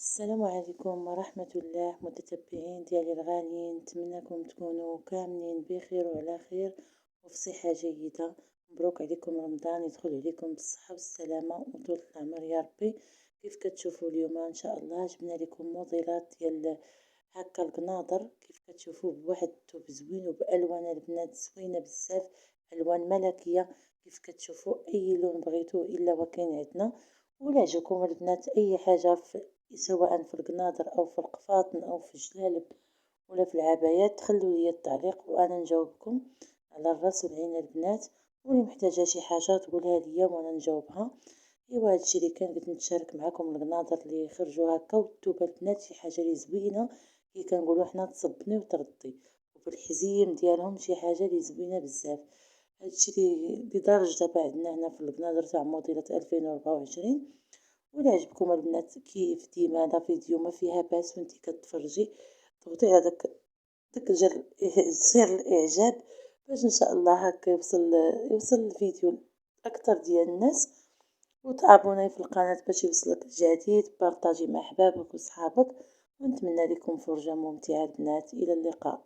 السلام عليكم ورحمة الله متتبعين ديالي الغاليين، نتمنىكم تكونوا كاملين بخير وعلى خير وفي صحة جيدة. مبروك عليكم رمضان، يدخل عليكم بالصحة والسلامة وطول العمر يا ربي. كيف كتشوفوا اليوم ان شاء الله جبنا لكم موديلات ديال هكا القناضر، كيف كتشوفوا بواحد الثوب زوين وبالوان البنات زوينه بزاف، الوان ملكيه. كيف كتشوفوا اي لون بغيتوه الا وكاين عندنا. ولا عجبكم البنات اي حاجه سواء في القناضر او في القفاطن او في الجلالب ولا في العبايات، خلوا لي التعليق وانا نجاوبكم على الراس والعين البنات. واللي محتاجه شي حاجه تقولها ليا وانا نجاوبها. ايوا هادشي اللي كان قلت نتشارك معكم، القناضر اللي خرجوا هكا والثوبه البنات شي حاجه اللي زوينه كي كنقولوا حنا تصبني وتردي، وبالحزيم ديالهم شي حاجه اللي زوينه بزاف. هادشي اللي دارج دابا عندنا هنا في القناضر تاع موديلة 2024. ولا عجبكم البنات كيف ديما هذا فيديو ما فيها باس وانتي كتفرجي، ضغطي على داك زر الاعجاب باش ان شاء الله هكا يوصل الفيديو لاكثر ديال الناس. وتابوناي في القناة باش يوصلك الجديد، بارطاجي مع احبابك وصحابك. ونتمنى لكم فرجة ممتعة البنات، الى اللقاء.